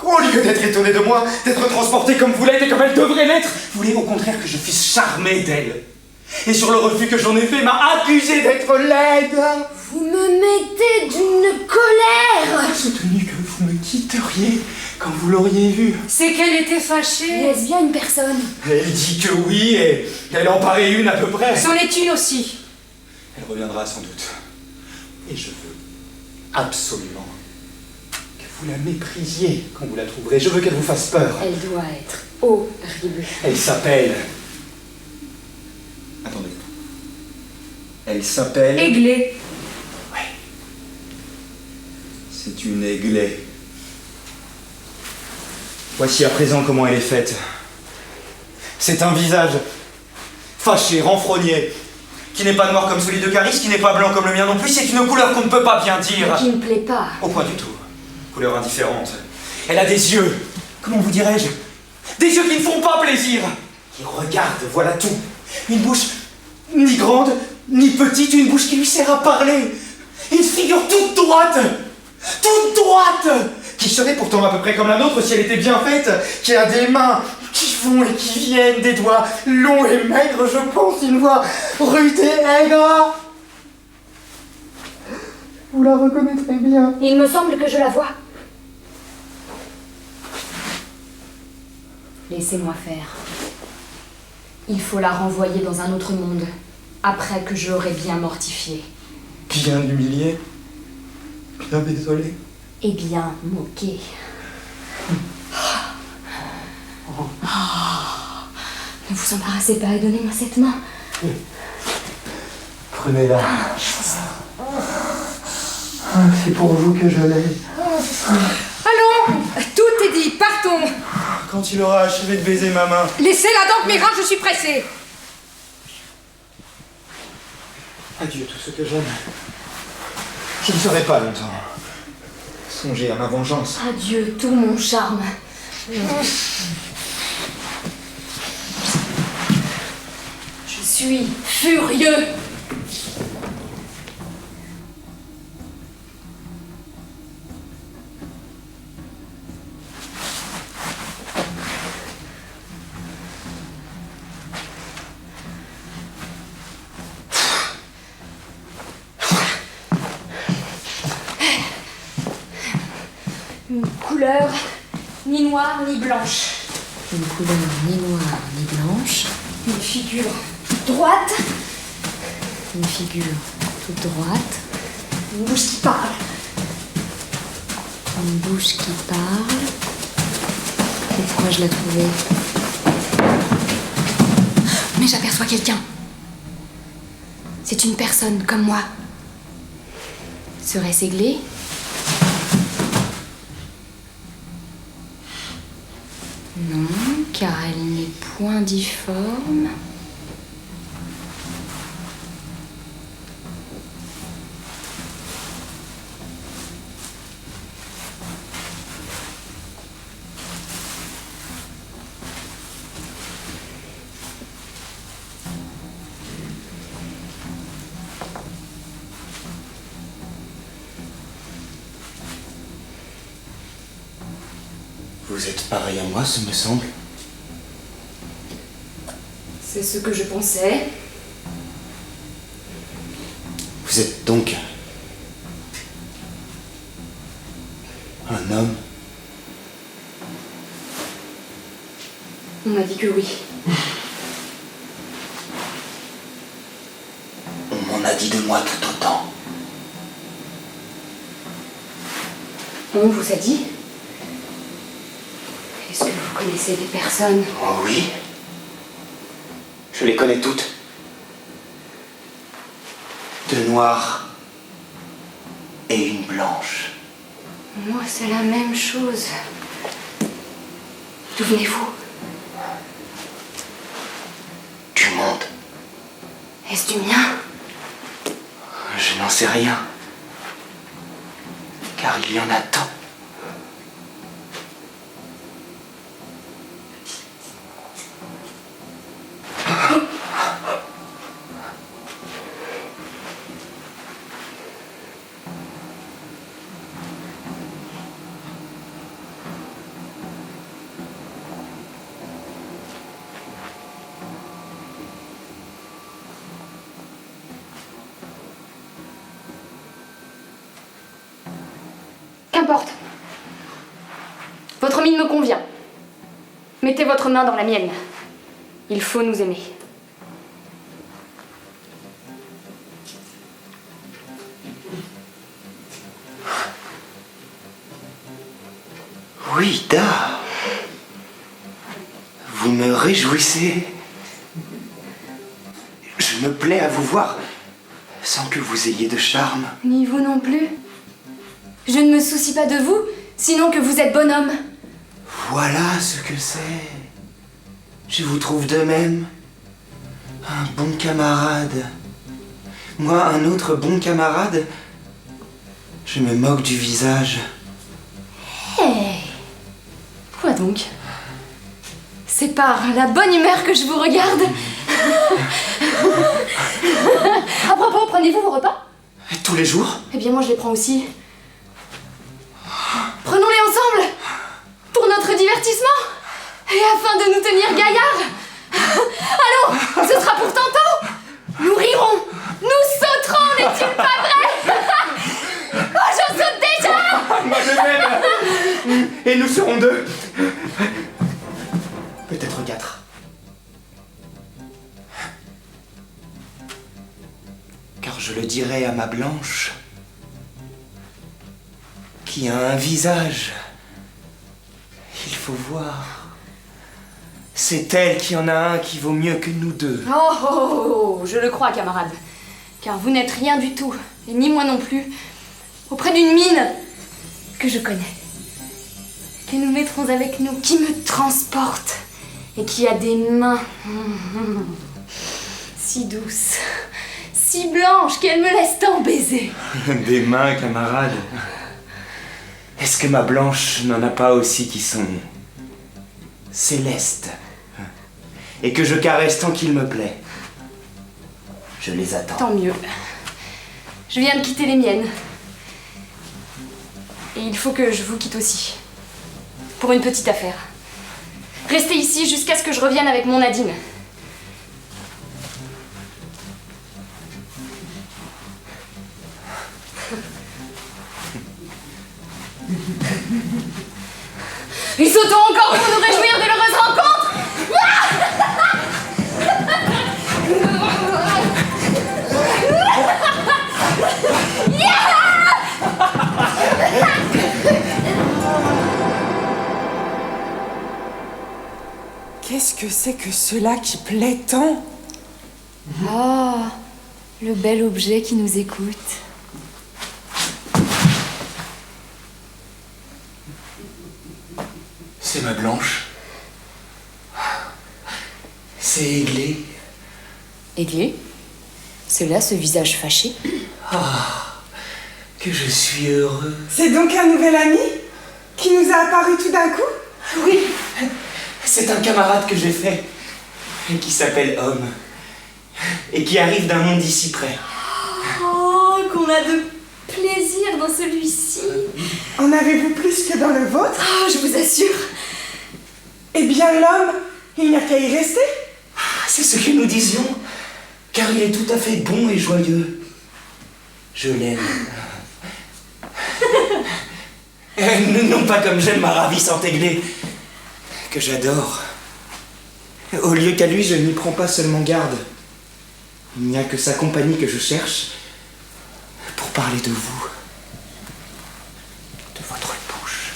au lieu d'être étonnée de moi, d'être transportée comme vous l'êtes et comme elle devrait l'être, voulait au contraire que je fusse charmé d'elle. Et sur le refus que j'en ai fait, m'a accusé d'être laide. Vous me mettez d'une colère. J'ai tenu que vous me quitteriez quand vous l'auriez vue. C'est qu'elle était fâchée. Est-ce bien une personne? Elle dit que oui, et elle en paraît une à peu près. C'en est une aussi. Elle reviendra sans doute. Et je veux absolument que vous la méprisiez quand vous la trouverez. Je veux qu'elle vous fasse peur. Elle doit être horrible. Elle s'appelle... Attendez. Elle s'appelle... Aiglé. C'est une aiglée. Voici à présent comment elle est faite. C'est un visage fâché, renfrogné, qui n'est pas noir comme celui de Caris, qui n'est pas blanc comme le mien non plus. C'est une couleur qu'on ne peut pas bien dire. Qui ne plaît pas. Au point du tout. Couleur indifférente. Elle a des yeux, comment vous dirais-je, des yeux qui ne font pas plaisir, qui regardent, voilà tout. Une bouche ni grande, ni petite, une bouche qui lui sert à parler. Une figure toute droite, qui serait pourtant à peu près comme la nôtre si elle était bien faite, qui a des mains qui vont et qui viennent, des doigts longs et maigres, je pense, une voix rude et aigre. Vous la reconnaîtrez bien. Il me semble que je la vois. Laissez-moi faire. Il faut la renvoyer dans un autre monde, après que je l'aurai bien mortifiée. Bien humilié, bien désolé. Et bien moquée. Ne vous embarrassez pas et donnez-moi cette main. Prenez-la. C'est pour vous que je l'ai. Allons, tout est dit, partons. Quand il aura achevé de baiser ma main. Laissez-la donc, Mira, je suis pressée. Adieu tout ce que j'aime. Je ne serai pas longtemps. Songez à ma vengeance. Adieu tout mon charme. Je suis furieux. Une couleur ni noire ni blanche. Une couleur ni noire ni blanche. Une figure toute droite. Une figure toute droite. Une bouche qui parle. Une bouche qui parle. Pourquoi je l'ai trouvée? Mais j'aperçois quelqu'un. C'est une personne comme moi. Serait-ce Aiglé? Non, car elle n'est point difforme. Vous êtes pareil à moi, ce me semble. C'est ce que je pensais. Vous êtes donc un homme. On m'a dit que oui. On m'en a dit de moi tout autant. On vous a dit? Est-ce que vous connaissez des personnes? Oh oui. Je les connais toutes. Deux noires et une blanche. Moi, c'est la même chose. D'où venez-vous? Du monde. Est-ce du mien? Je n'en sais rien. Car il y en a tant. Qu'importe. Votre mine me convient. Mettez votre main dans la mienne. Il faut nous aimer. Oui, Da. Vous me réjouissez. Je me plais à vous voir sans que vous ayez de charme. Ni vous non plus. Je ne me soucie pas de vous, sinon que vous êtes bonhomme. Voilà ce que c'est. Je vous trouve de même. Un bon camarade. Moi, un autre bon camarade. Je me moque du visage. Hey. Quoi donc? C'est par la bonne humeur que je vous regarde. À propos, prenez-vous vos repas? Tous les jours? Eh bien moi je les prends aussi. Prenons-les ensemble, pour notre divertissement, et afin de nous tenir gaillards. Allons, ce sera pour tantôt. Nous rirons, nous sauterons, n'est-il pas vrai? Oh, je saute déjà. Moi de même. Et nous serons deux. Peut-être quatre. Car je le dirai à ma Blanche, qui a un visage. Il faut voir. C'est elle qui en a un qui vaut mieux que nous deux. Oh, oh, oh, oh, je le crois, camarade. Car vous n'êtes rien du tout, et ni moi non plus, auprès d'une mine que je connais, que nous mettrons avec nous, qui me transporte, et qui a des mains si douces, si blanches, qu'elles me laissent tant baiser. Des mains, camarade. Est-ce que ma Blanche n'en a pas aussi qui sont célestes et que je caresse tant qu'il me plaît? Je les attends. Tant mieux. Je viens de quitter les miennes. Et il faut que je vous quitte aussi. Pour une petite affaire. Restez ici jusqu'à ce que je revienne avec mon Nadine. Et sautons encore pour nous réjouir de l'heureuse rencontre. Qu'est-ce que c'est que cela qui plaît tant? Oh, le bel objet qui nous écoute. C'est ma Blanche. C'est Aiglé. Aiglé? C'est là ce visage fâché. Que je suis heureux. C'est donc un nouvel ami qui nous a apparu tout d'un coup? Oui, c'est un camarade que j'ai fait et qui s'appelle Homme et qui arrive d'un monde ici près. Oh, qu'on a de plaisir dans celui-ci. En avez-vous plus que dans le vôtre? Oh, je vous assure. Eh bien l'homme, il n'y a qu'à y rester. C'est ce que nous disions, car il est tout à fait bon et joyeux. Je l'aime. Non pas comme j'aime ma ravissante Aiglée, que j'adore. Au lieu qu'à lui, je n'y prends pas seulement garde. Il n'y a que sa compagnie que je cherche pour parler de vous, de votre bouche,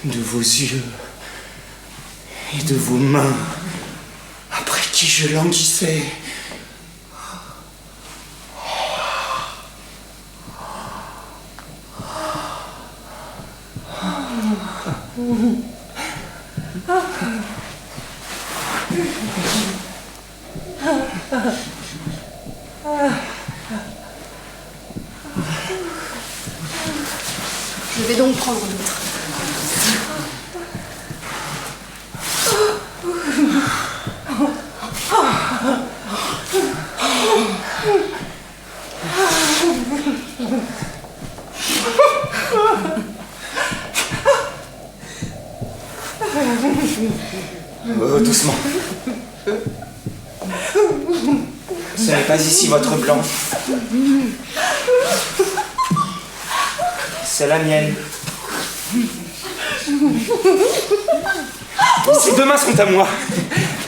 de vos yeux et de vos mains, après qui je languissais. Je vais donc prendre l'autre. Oh, doucement. Ce n'est pas ici votre Blanche. C'est la mienne. Ces deux mains sont à moi.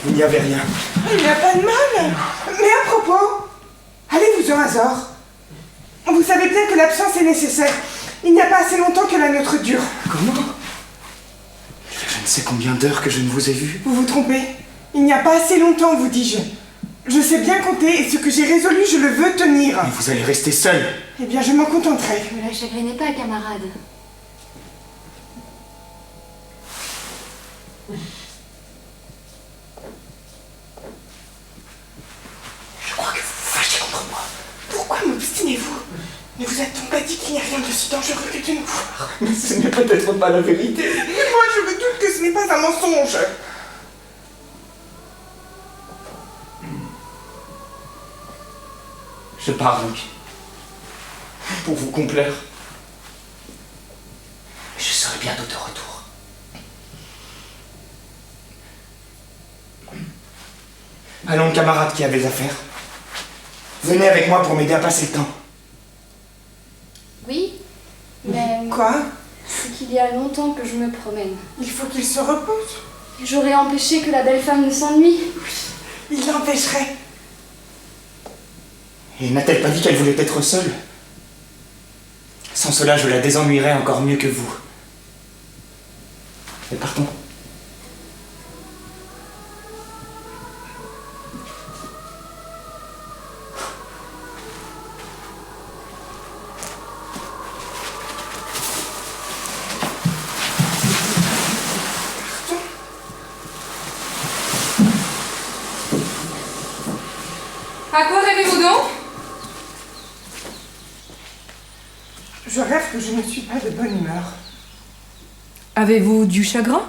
Il n'y avait rien. Il n'y a pas de mal. Mais à propos, allez-vous au hasard. Vous savez bien que l'absence est nécessaire. Il n'y a pas assez longtemps que la nôtre dure. Comment? sait combien d'heures que je ne vous ai vu? Vous vous trompez. Il n'y a pas assez longtemps, vous dis-je. Je sais bien compter et ce que j'ai résolu, je le veux tenir. Mais vous allez rester seul. Eh bien, je m'en contenterai. Ne la chagrinez pas, camarade. Je crois que vous vous fâchez contre moi. Pourquoi m'obstinez-vous? Ne vous a-t-on pas dit qu'il n'y a rien de si dangereux que de nous voir? Mais ce n'est peut-être pas la vérité. Mais moi, je me doute que ce n'est pas un mensonge. Je pars donc. Pour vous complaire. Je serai bientôt de retour. Allons, camarades qui avez affaire. Venez avec moi pour m'aider à passer le temps. Oui, mais Quoi? c'est qu'il y a longtemps que je me promène. Il faut qu'il se repose. J'aurais empêché que la belle femme ne s'ennuie. Il l'empêcherait. Et n'a-t-elle pas dit qu'elle voulait être seule? Sans cela, je la désennuierais encore mieux que vous. Et partons. À quoi rêvez-vous donc? Je rêve que je ne suis pas de bonne humeur. Avez-vous du chagrin?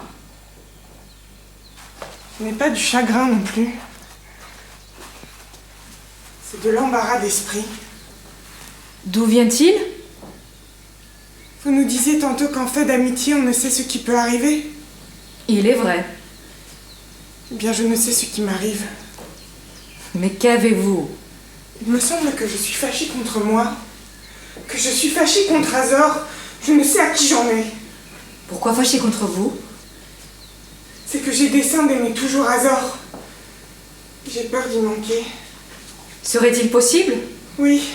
Ce n'est pas du chagrin non plus. C'est de l'embarras d'esprit. D'où vient-il? Vous nous disiez tantôt qu'en fait d'amitié, on ne sait ce qui peut arriver. Il est vrai. Eh bien, je ne sais ce qui m'arrive. Mais qu'avez-vous? Il me semble que je suis fâchée contre moi. Que je suis fâchée contre Azor. Je ne sais à qui j'en ai. Pourquoi fâché contre vous? C'est que j'ai dessein d'aimer toujours Azor. J'ai peur d'y manquer. Serait-il possible? Oui,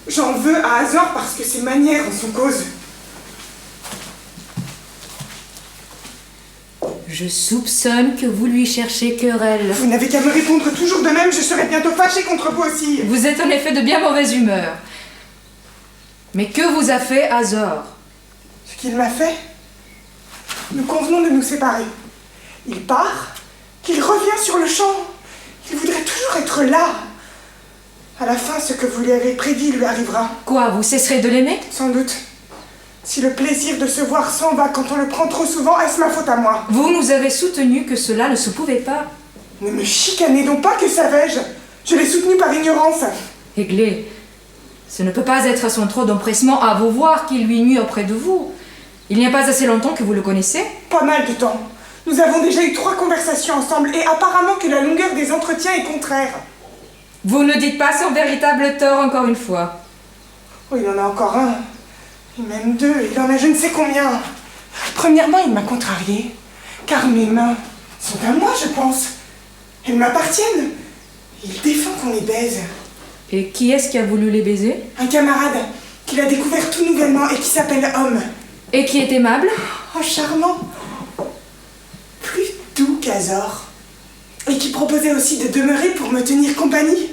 j'en veux à Azor parce que ses manières en sont cause. Je soupçonne que vous lui cherchez querelle. Vous n'avez qu'à me répondre toujours de même, je serai bientôt fâchée contre vous aussi. Vous êtes en effet de bien mauvaise humeur. Mais que vous a fait Azor? Ce qu'il m'a fait, nous convenons de nous séparer. Il part, qu'il revient sur le champ. Il voudrait toujours être là. À la fin, ce que vous lui avez prédit lui arrivera. Quoi, vous cesserez de l'aimer? Sans doute. Si le plaisir de se voir s'en va quand on le prend trop souvent, est-ce ma faute à moi? Vous nous avez soutenu que cela ne se pouvait pas. Ne me chicanez donc pas, que savais-je? Je l'ai soutenu par ignorance. Aiglé, ce ne peut pas être son trop d'empressement à vous voir qui lui nuit auprès de vous. Il n'y a pas assez longtemps que vous le connaissez. Pas mal de temps. Nous avons déjà eu 3 conversations ensemble et apparemment que la longueur des entretiens est contraire. Vous ne dites pas son véritable tort encore une fois. Oh, il en a encore un. Et même 2. Il en a je ne sais combien. Premièrement, il m'a contrarié. Car mes mains sont à moi, je pense. Elles m'appartiennent. Il défend qu'on les baise. Et qui est-ce qui a voulu les baiser? Un camarade qu'il a découvert tout nouvellement et qui s'appelle Homme. Et qui est aimable? Oh, charmant. Plus doux qu'Azor. Et qui proposait aussi de demeurer pour me tenir compagnie.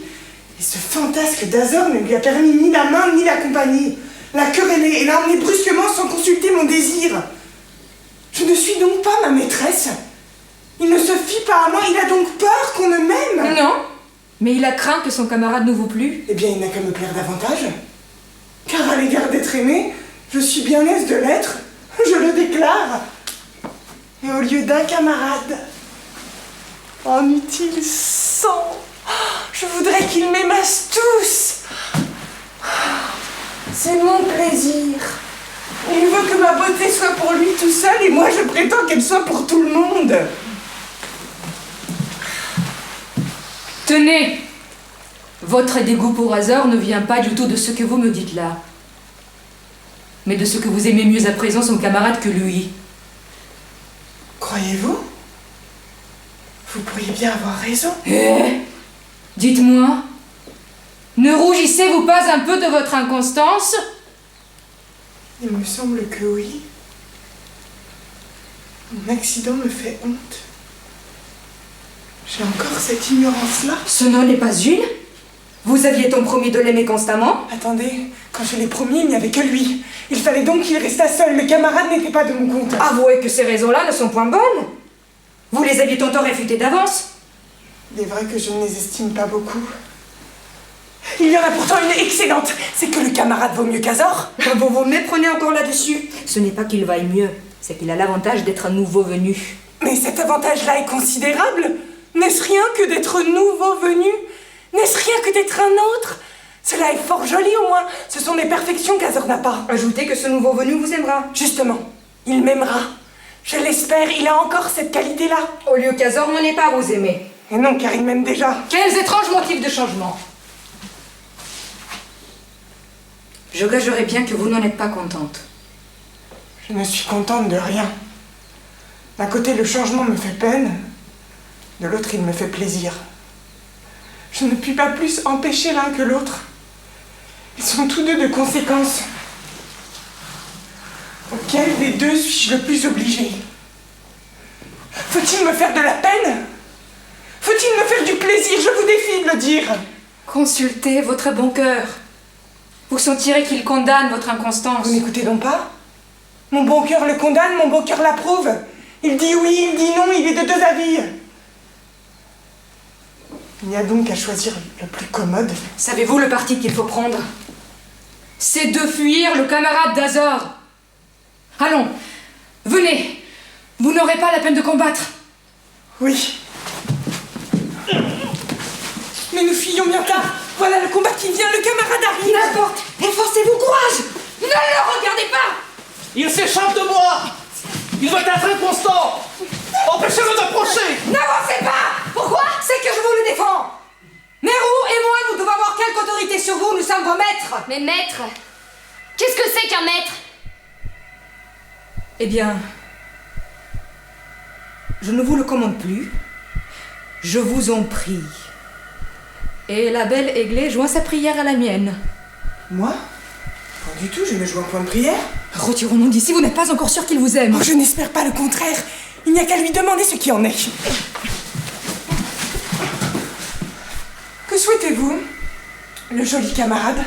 Et ce fantasque d'Azor ne lui a permis ni la main ni la compagnie. L'a querellé et l'a emmené brusquement sans consulter mon désir. Je ne suis donc pas ma maîtresse. Il ne se fie pas à moi, il a donc peur qu'on ne m'aime. Non, mais il a craint que son camarade ne vous plût. Eh bien, il n'a qu'à me plaire davantage. Car à l'égard d'être aimé, je suis bien aise de l'être. Je le déclare. Et au lieu d'un camarade, en eût-il 100, je voudrais qu'ils m'aimassent tous. C'est mon plaisir. Il veut que ma beauté soit pour lui tout seul et moi je prétends qu'elle soit pour tout le monde. Tenez, votre dégoût pour Azor ne vient pas du tout de ce que vous me dites là, mais de ce que vous aimez mieux à présent son camarade que lui. Croyez-vous? Vous pourriez bien avoir raison. Eh? Dites-moi, ne rougissez-vous pas un peu de votre inconstance? Il me semble que oui. Mon accident me fait honte. J'ai encore cette ignorance-là. Ce n'en est pas une. Vous aviez donc promis de l'aimer constamment. Attendez, quand je l'ai promis, il n'y avait que lui. Il fallait donc qu'il restât seul. Le camarade n'était pas de mon compte. Avouez que ces raisons-là ne sont point bonnes. Vous les aviez tantôt réfutées d'avance. Il est vrai que je ne les estime pas beaucoup. Il y en a pourtant une excellente. C'est que le camarade vaut mieux qu'Azor. Vous vous méprenez encore là-dessus. Ce n'est pas qu'il vaille mieux, c'est qu'il a l'avantage d'être un nouveau venu. Mais cet avantage-là est considérable. N'est-ce rien que d'être nouveau venu? N'est-ce rien que d'être un autre? Cela est fort joli au moins. Ce sont des perfections qu'Azor n'a pas. Ajoutez que ce nouveau venu vous aimera. Justement, il m'aimera. Je l'espère, il a encore cette qualité-là. Au lieu qu'Azor n'en ait pas à vous aimer. Et non, car il m'aime déjà. Quels étranges motifs de changement. Je gagerais bien que vous n'en êtes pas contente. Je ne suis contente de rien. D'un côté, le changement me fait peine. De l'autre, il me fait plaisir. Je ne puis pas plus empêcher l'un que l'autre. Ils sont tous deux de conséquences. Auquel des deux suis-je le plus obligé? Faut-il me faire de la peine? Faut-il me faire du plaisir? Je vous défie de le dire. Consultez votre bon cœur. Vous sentirez qu'il condamne votre inconstance. Vous n'écoutez donc pas? Mon bon cœur le condamne, mon bon cœur l'approuve. Il dit oui, il dit non, il est de deux avis. Il n'y a donc qu'à choisir le plus commode. Savez-vous le parti qu'il faut prendre? C'est de fuir le camarade d'Azor. Allons, venez. Vous n'aurez pas la peine de combattre. Oui. Mais nous fuyons bien tard. Voilà le combat qui vient, le camarade arrive. N'importe, efforcez-vous, courage. Ne le regardez pas. Il s'échappe de moi. Il doit être inconstant. Empêchez-le d'approcher. N'avancez pas. Pourquoi? C'est que je vous le défends. Mérou et moi, nous devons avoir quelque autorité sur vous. Nous sommes vos maîtres. Mais maître, qu'est-ce que c'est qu'un maître? Eh bien, je ne vous le commande plus. Je vous en prie. Et la belle Aiglée joint sa prière à la mienne. Moi? Pas du tout, je ne joue un point de prière. Retirons-nous d'ici, vous n'êtes pas encore sûr qu'il vous aime. Oh, je n'espère pas le contraire. Il n'y a qu'à lui demander ce qui en est. Que souhaitez-vous, le joli camarade?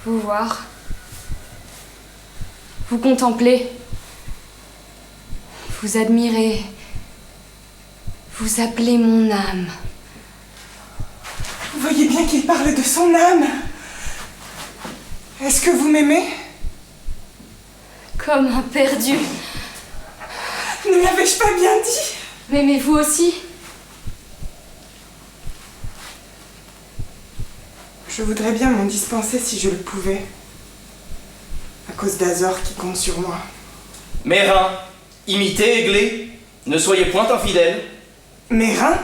Vous voir. Vous contempler. Vous admirer. Vous appeler mon âme. Vous voyez bien qu'il parle de son âme. Est-ce que vous m'aimez? Comme un perdu. Ne l'avais-je pas bien dit? M'aimez-vous aussi? Je voudrais bien m'en dispenser si je le pouvais. À cause d'Azor qui compte sur moi. Mérin, imitez Aiglé. Ne soyez point infidèle. Mérin?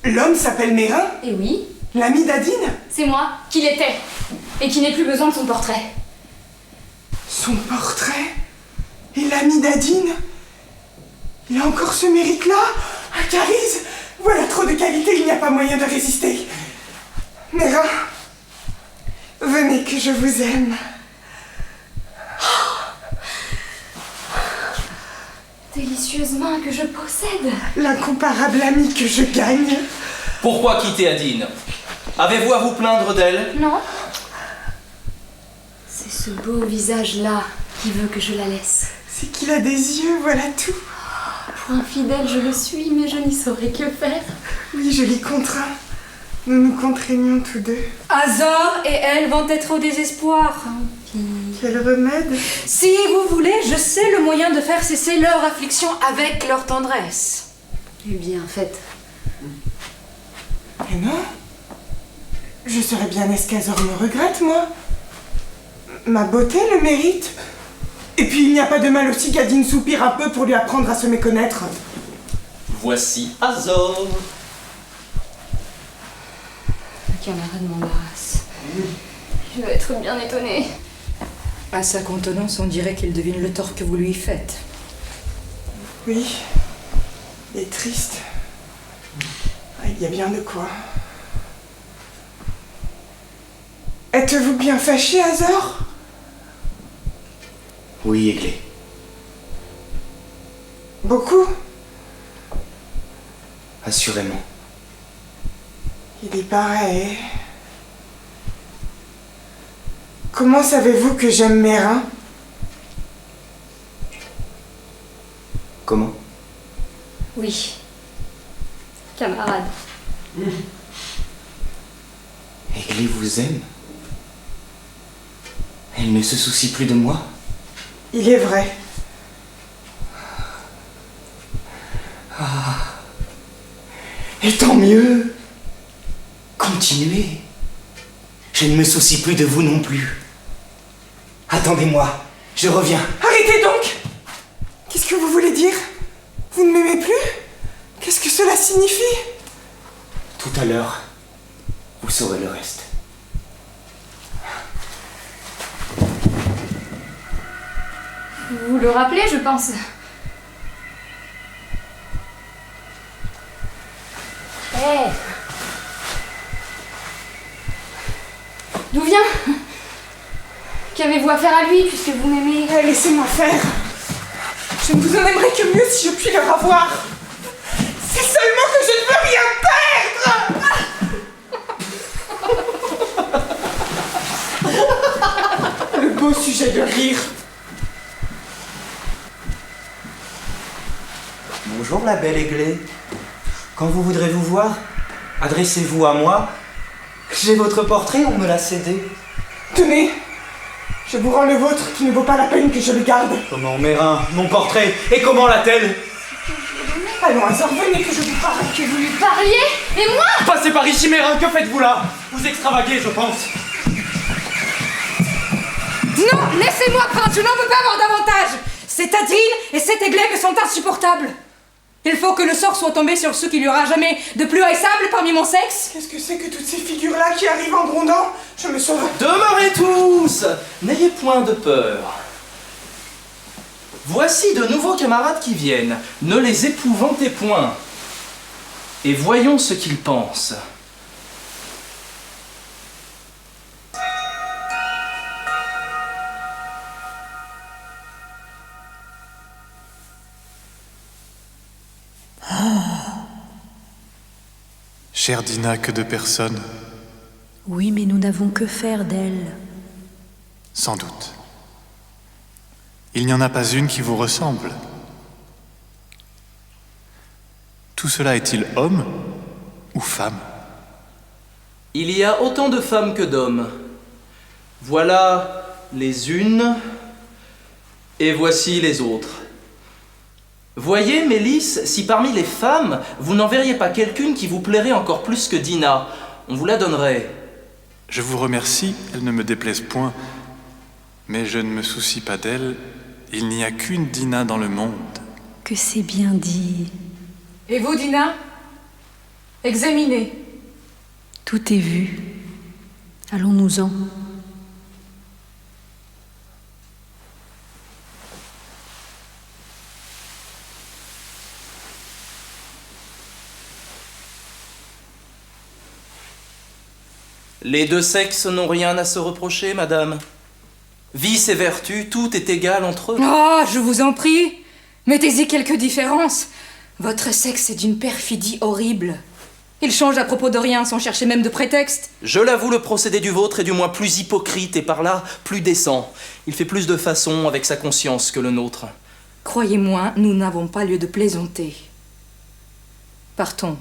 L'homme s'appelle Mérin? Eh oui, L'ami d'Adine? c'est moi qui l'étais. Et qui n'ai plus besoin de son portrait. Son portrait? Et l'ami d'Adine? Il a encore ce mérite-là? Un charisme? Voilà trop de qualité, il n'y a pas moyen de résister. Mérin, venez que je vous aime. Délicieuse main que je possède. L'incomparable ami que je gagne. Pourquoi quitter Adine? Avez-vous à vous plaindre d'elle? Non. C'est ce beau visage-là qui veut que je la laisse. C'est qu'il a des yeux, voilà tout. Pour infidèle, je le suis, mais je n'y saurais que faire. Oui, je l'y contrains. Nous nous contraignons tous deux. Azor et elle vont être au désespoir. Quel remède? Si vous voulez, je sais le moyen de faire cesser leur affliction avec leur tendresse. Eh bien, faites. Mais non. Je serais bien aise qu'Azor me regrette, moi. Ma beauté le mérite. Et puis il n'y a pas de mal aussi qu'Adine soupire un peu pour lui apprendre à se méconnaître. Voici Azor. Le camarade m'embarrasse. Je vais être bien étonnée. À sa contenance, on dirait qu'il devine le tort que vous lui faites. Oui. Il est triste. Ah, il y a bien de quoi. Êtes-vous bien fâché, Azor? Oui, Aiglé. Beaucoup. Assurément. Il y paraît. Comment savez-vous que j'aime mes reins? Comment? Oui. Camarade. Aiglé vous aime? Elle ne se soucie plus de moi? Il est vrai. Et tant mieux. Continuez. Je ne me soucie plus de vous non plus. Attendez-moi, je reviens. Arrêtez donc! Qu'est-ce que vous voulez dire? Vous ne m'aimez plus? Qu'est-ce que cela signifie? Tout à l'heure, vous saurez le reste. Vous le rappelez, je pense. Hé! D'où vient? Qu'avez-vous à faire à lui puisque vous m'aimez? Laissez-moi faire. Je ne vous en aimerais que mieux si je puis le revoir. C'est seulement que je ne veux rien perdre. Le beau sujet de rire. Bonjour la belle Aiglée. Quand vous voudrez-vous voir, adressez-vous à moi. J'ai votre portrait, on me l'a cédé. Tenez, je vous rends le vôtre qui ne vaut pas la peine que je le garde. Comment mes reins, mon portrait, et comment l'a-t-elle? Allons, Azor, venez que je vous parle. Que vous lui parliez? Et moi? Passez par ici mes reins, que faites-vous là? Vous extravaguez, je pense. Non, laissez-moi, prince, je n'en veux pas avoir davantage. Cette Adrine et cet Aiglé sont insupportables. Il faut que le sort soit tombé sur ceux qu'il n'y aura jamais de plus haïssables parmi mon sexe. Qu'est-ce que c'est que toutes ces figures-là qui arrivent en grondant? Je me sauve. Demeurez tous! N'ayez point de peur. Voici de nouveaux camarades qui viennent. Ne les épouvantez point. Et voyons ce qu'ils pensent. Chère Dina, que de personnes, Oui, mais nous n'avons que faire d'elle. sans doute. Il n'y en a pas une qui vous ressemble. Tout cela est-il homme ou femme? Il y a autant de femmes que d'hommes. Voilà les unes, et voici les autres. Voyez, Mélisse, si parmi les femmes, vous n'en verriez pas quelqu'une qui vous plairait encore plus que Dina, on vous la donnerait. Je vous remercie, elle ne me déplaise point, mais je ne me soucie pas d'elle. Il n'y a qu'une Dina dans le monde. Que c'est bien dit. Et vous, Dina? Examinez. Tout est vu. Allons-nous-en. Les deux sexes n'ont rien à se reprocher, madame. Vice et vertu, tout est égal entre eux. Oh, je vous en prie, mettez-y quelques différences. Votre sexe est d'une perfidie horrible. Il change à propos de rien sans chercher même de prétexte. Je l'avoue, le procédé du vôtre est du moins plus hypocrite et par là plus décent. Il fait plus de façons avec sa conscience que le nôtre. Croyez-moi, nous n'avons pas lieu de plaisanter. Partons.